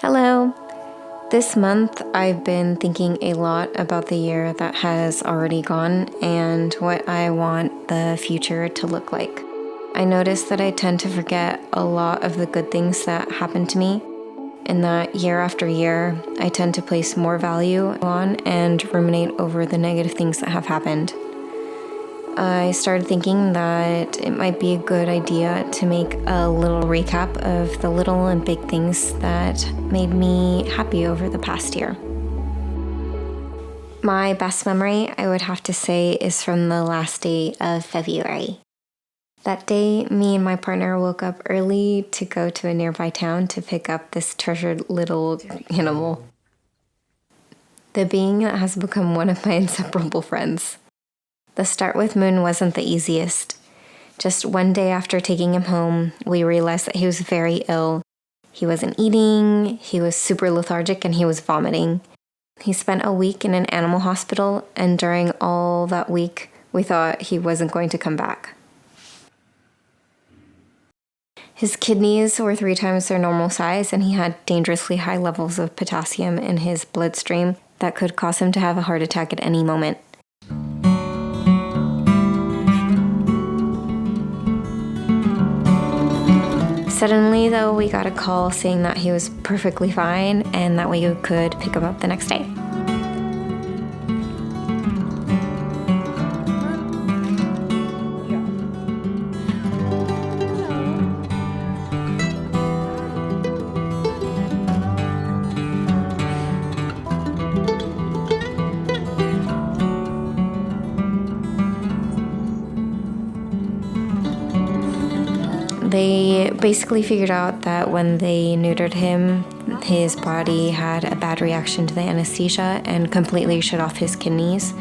Hello! This month I've been thinking a lot about the year that has already gone and what I want the future to look like. I notice that I tend to forget a lot of the good things that happened to me, and that year after year I tend to place more value on and ruminate over the negative things that have happened. I started thinking that it might be a good idea to make a little recap of the little and big things that made me happy over the past year. My best memory, I would have to say, is from the last day of February. That day, me and my partner woke up early to go to a nearby town to pick up this treasured little animal. The being that has become one of my inseparable friends. The start with Moon wasn't the easiest. Just one day after taking him home, we realized that he was very ill. He wasn't eating, he was super lethargic, and he was vomiting. He spent a week in an animal hospital, and during all that week, we thought he wasn't going to come back. His kidneys were 3 times their normal size, and he had dangerously high levels of potassium in his bloodstream that could cause him to have a heart attack at any moment. Suddenly, though, we got a call saying that he was perfectly fine and that we could pick him up the next day. They basically figured out that when they neutered him, his body had a bad reaction to the anesthesia and completely shut off his kidneys.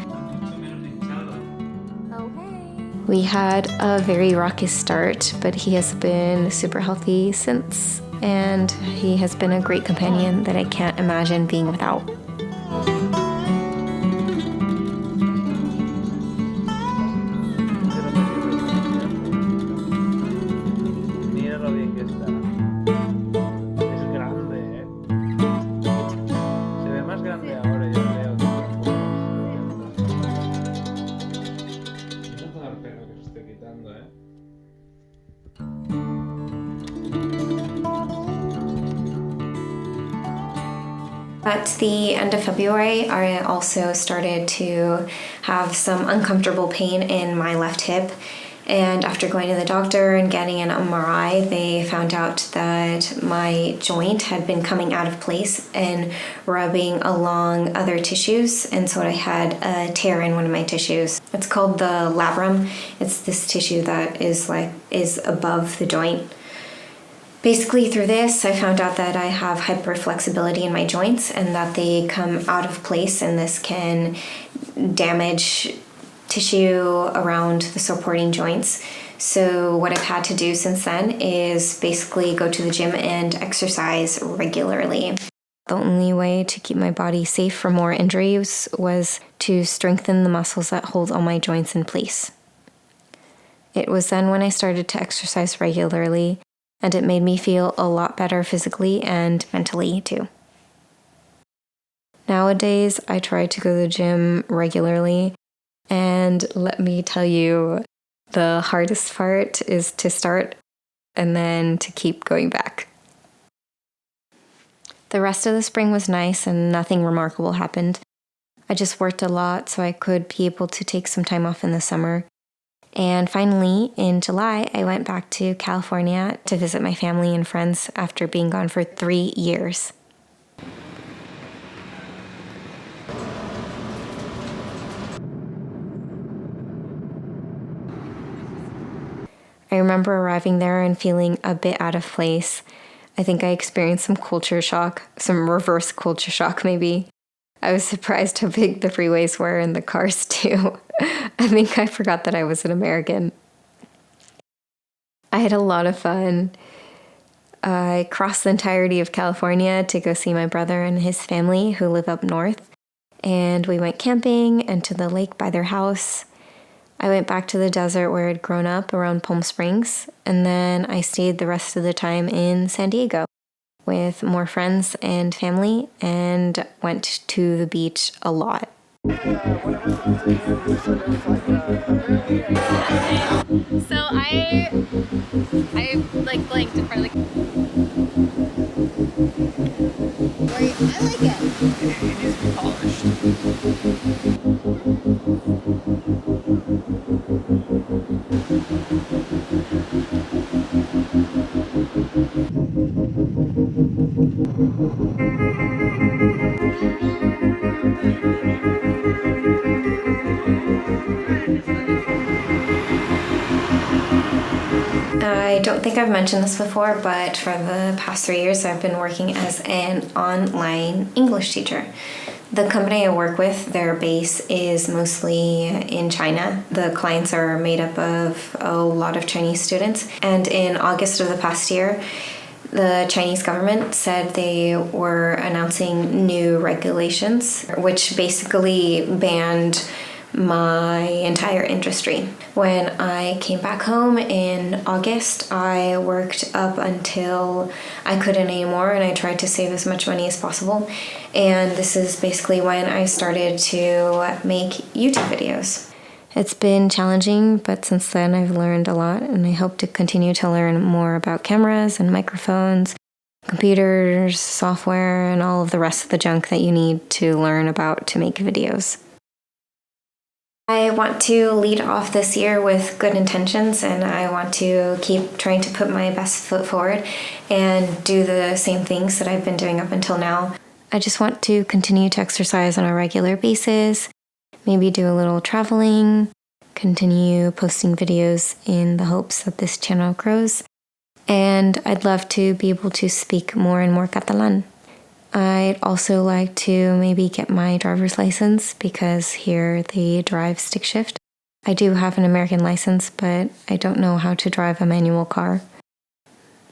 We had a very rocky start, but he has been super healthy since, and he has been a great companion that I can't imagine being without. At the end of February, I also started to have some uncomfortable pain in my left hip. And after going to the doctor and getting an MRI, they found out that my joint had been coming out of place and rubbing along other tissues. And so I had a tear in one of my tissues. It's called the labrum. It's this tissue that is above the joint. Basically, through this, I found out that I have hyperflexibility in my joints and that they come out of place, and this can damage tissue around the supporting joints. So what I've had to do since then is basically go to the gym and exercise regularly. The only way to keep my body safe from more injuries was to strengthen the muscles that hold all my joints in place. It was then when I started to exercise regularly, and it made me feel a lot better physically and mentally too. Nowadays, I try to go to the gym regularly, and let me tell you, the hardest part is to start and then to keep going back. The rest of the spring was nice and nothing remarkable happened. I just worked a lot so I could be able to take some time off in the summer. And finally, in July, I went back to California to visit my family and friends after being gone for 3 years. I remember arriving there and feeling a bit out of place. I think I experienced some culture shock, some reverse culture shock maybe. I was surprised how big the freeways were and the cars too. I think I forgot that I was an American. I had a lot of fun. I crossed the entirety of California to go see my brother and his family who live up north. And we went camping and to the lake by their house. I went back to the desert where I'd grown up around Palm Springs. And then I stayed the rest of the time in San Diego. with more friends and family and went to the beach a lot. So I like blanked in front of the Wait, I like it. It needs to be polished. I don't think I've mentioned this before, but for the past 3 years, I've been working as an online English teacher. The company I work with, their base is mostly in China. The clients are made up of a lot of Chinese students. And in August of the past year, the Chinese government said they were announcing new regulations, which basically banned my entire industry. When I came back home in August, I worked up until I couldn't anymore, and I tried to save as much money as possible. And this is basically when I started to make YouTube videos. It's been challenging, but since then I've learned a lot, and I hope to continue to learn more about cameras and microphones, computers, software, and all of the rest of the junk that you need to learn about to make videos. I want to lead off this year with good intentions, and I want to keep trying to put my best foot forward and do the same things that I've been doing up until now. I just want to continue to exercise on a regular basis, maybe do a little traveling, continue posting videos in the hopes that this channel grows, and I'd love to be able to speak more and more Catalan. I'd also like to maybe get my driver's license because here they drive stick shift. I do have an American license, but I don't know how to drive a manual car.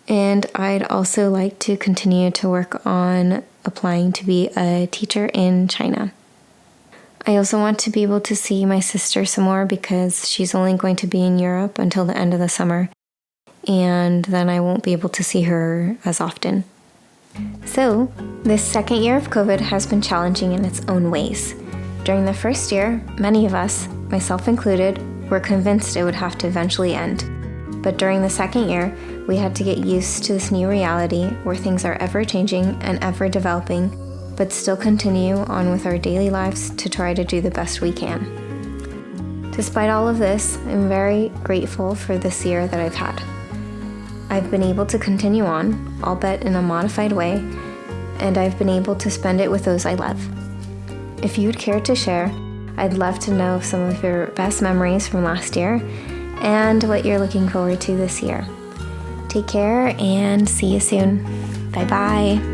And I'd also like to continue to work on applying to be a teacher in China. I also want to be able to see my sister some more because she's only going to be in Europe until the end of the summer, and then I won't be able to see her as often. So, this second year of COVID has been challenging in its own ways. During the first year, many of us, myself included, were convinced it would have to eventually end. But during the second year, we had to get used to this new reality where things are ever changing and ever developing, but still continue on with our daily lives to try to do the best we can. Despite all of this, I'm very grateful for this year that I've had. I've been able to continue on, albeit in a modified way, and I've been able to spend it with those I love. If you'd care to share, I'd love to know some of your best memories from last year and what you're looking forward to this year. Take care and see you soon. Bye-bye.